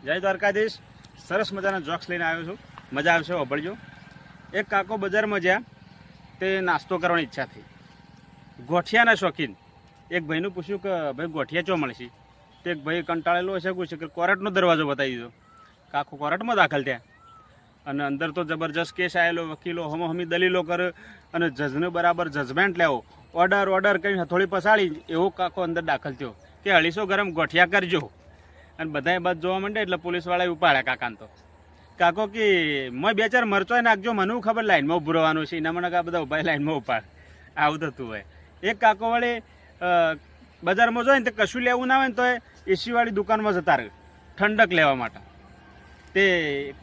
જય દ્વારકાધીશ. સરસ મજાના જોક્સ લઈને આવ્યો છું, મજા આવશે, વાપરજો. એક કાકો બજારમાં જ્યાં તે નાસ્તો કરવાની ઈચ્છા થઈ. ગોઠિયાના શોખીન એક ભાઈનું પૂછ્યું કે ભાઈ ગોઠિયા ચો મળશે. તે એક ભાઈ કંટાળેલો હશે, પૂછ્યું કે કોર્ટનો દરવાજો બતાવી દીધો. કાકો કોર્ટમાં દાખલ થયા અને અંદર તો જબરજસ્ત કેસ આવેલો, વકીલો હમોહમી દલીલો કરે અને જજને બરાબર જજમેન્ટ લેવો, ઓર્ડર કરીને હથોડી પસાડી એવો કાકો અંદર દાખલ થયો કે 250 ગરમ ગોઠિયા કરજો. અને બધાએ બાદ જોવા માંડે એટલે પોલીસવાળાએ ઉપાડ્યા કાકાને. તો કાકો કે મેં 2-4 મરચોય નાખજો, મને ખબર લાઈનમાં ઊભું રહેવાનું છે, એના મને આ બધા ઉભા લાઈનમાં ઉપાડ. આવું થતું હોય. એક કાકો વળે બજારમાં જોઈએ ને તો કશું લેવું ના હોય ને તો એસીવાળી દુકાનમાં જતા રહે ઠંડક લેવા માટે. તે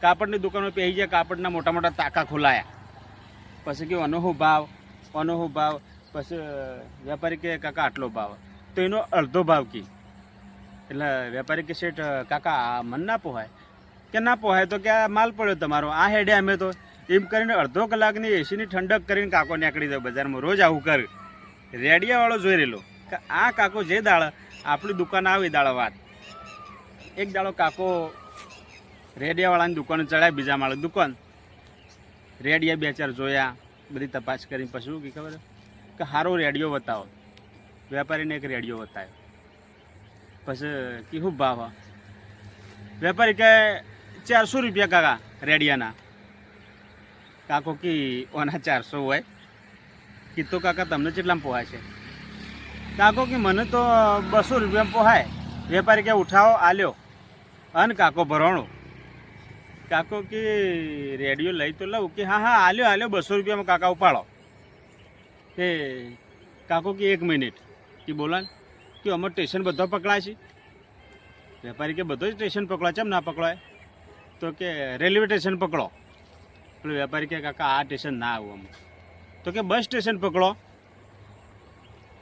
કાપડની દુકાનમાં પહેરી જાય, કાપડના મોટા મોટા તાકા ખોલાયા. પછી કે અનોહો ભાવ. પછી વેપારી કે કાકા આટલો ભાવ, તો એનો અડધો ભાવ કી. એટલે વેપારી કે શેઠ કાકા મન ના પોહાય. કે ના પોહાય તો કે આ માલ પડ્યો તમારો, આ હેડે અમે તો. એમ કરીને અડધો કલાકની એસીની ઠંડક કરીને કાકો નીકળી જાય બજારમાં. રોજ આવું કરે. રેડિયાવાળો જોઈ રહેલો કે આ કાકો જે દાળ આપણી દુકાન આવે દાળ વાત. એક દાડો કાકો રેડિયાવાળાની દુકાને ચડાય, બીજા માળે દુકાન. રેડિયા 2-4 જોયા, બધી તપાસ કરીને પછી શું ખબર કે સારો રેડિયો બતાવો. વેપારીને એક રેડિયો બતાવ્યો. પછી કેવું ભાવ? વેપારી કહે 400 રૂપિયા કાકા રેડિયાના. કાકો કી ઓના 400 હોય કીધો કાકા તમને કેટલામાં પોહાય છે? કાકો કે મને તો 200 રૂપિયામાં પોહાય. વેપારી કે ઉઠાવો આલ્યો અને કાકો ભરણો. કાકો કે રેડિયો લઈ તો લઉં કે હા આલ્યો 200 રૂપિયામાં કાકા ઉપાડો. કે કાકો કે 1 મિનિટ કે બોલા કે અમારે સ્ટેશન બધો પકડાય છે. વેપારી કે બધો જ સ્ટેશન પકડાય, કેમ ના પકડાય? તો કે રેલવે સ્ટેશન પકડો. એટલે વેપારી કે કાકા આ સ્ટેશન ના આવું અમે. તો કે બસ સ્ટેશન પકડો.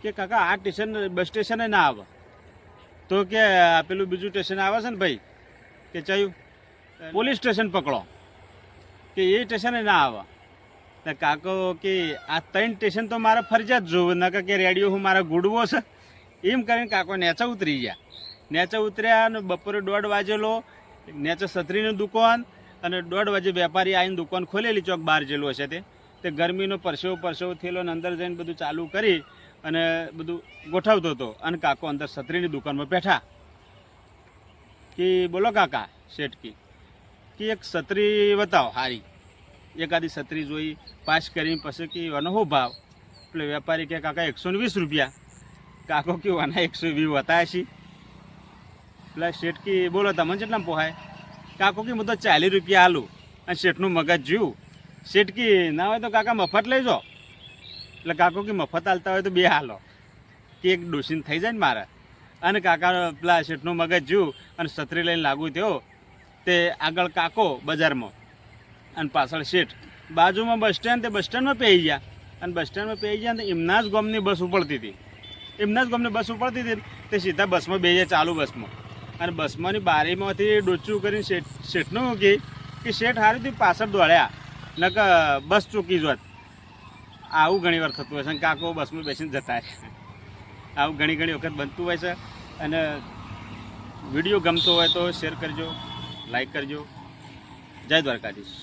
કે કાકા આ સ્ટેશન બસ સ્ટેશને ના આવે. તો કે પેલું બીજું સ્ટેશન આવે છે ને ભાઈ, કે ચાયું પોલીસ સ્ટેશન પકડો. કે એ સ્ટેશને ના આવે. તો કાકો કે આ 3 સ્ટેશન તો મારે ફરજિયાત જોવું, નકર કે રેડિયો હું મારે ગુડવો છે. એમ કરીને કાકો નેચા ઉતરી ગયા. નેચા ઉતર્યા અને બપોરે 1:30 વાગેલો. નેચે છત્રીની દુકાન અને 1:30 વાગે વેપારી આવીને દુકાન ખોલેલી, ચોક બહાર જેલું હશે તે ગરમીનો પરસેવો થયેલો અને અંદર જઈને બધું ચાલુ કરી અને બધું ગોઠવતો હતો. અને કાકો અંદર છત્રીની દુકાનમાં બેઠા. કે બોલો કાકા શેઠ કે એક છત્રી બતાવો હારી. એકાદી છત્રી જોઈ, પાસ કરી પછી કે અનોહો ભાવ. એટલે વેપારી કે કાકા 120 રૂપિયા. કાકો કે આના 120 બતાવ્યા છે. એટલે શેઠ કે બોલો તમને કેટલામાં પોહાય? કાકો કે હું તો 40 રૂપિયા હાલું. અને શેઠનું મગજ જ્યું. શેઠ કે ના હોય તો કાકા મફત લઈ જાઓ. એટલે કાકો કે મફત હાલતા હોય તો 2 હાલો. કે એક ડોસીને થઈ જાય ને મારે. અને કાકા પેલા શેઠનું મગજ જ્યું અને છત્રી લઈને લાગુ થયો. તે આગળ કાકો બજારમાં અને પાછળ શેઠ. બાજુમાં બસ સ્ટેન્ડ, તે બસ સ્ટેન્ડમાં પહેરી ગયા. અને બસ સ્ટેન્ડમાં પહેરી ગયા તો એમના જ ગામની બસ ઉપડતી હતી. તે સીધા બસમાં બેસી જાય, ચાલુ બસમાં. અને બસમાંની બારીમાંથી ડોચું કરીને શેઠનું કે શેઠ હારીથી પાછળ દોડ્યા, નકર બસ ચૂકી જોત. આવું ઘણી વાર થતું હોય છે. અને કાકો બસમાં બેસીને જતા રહે. આવું ઘણી વખત બનતું હોય છે. અને વિડીયો ગમતો હોય તો શેર કરજો, લાઈક કરજો. જય દ્વારકાધીશ.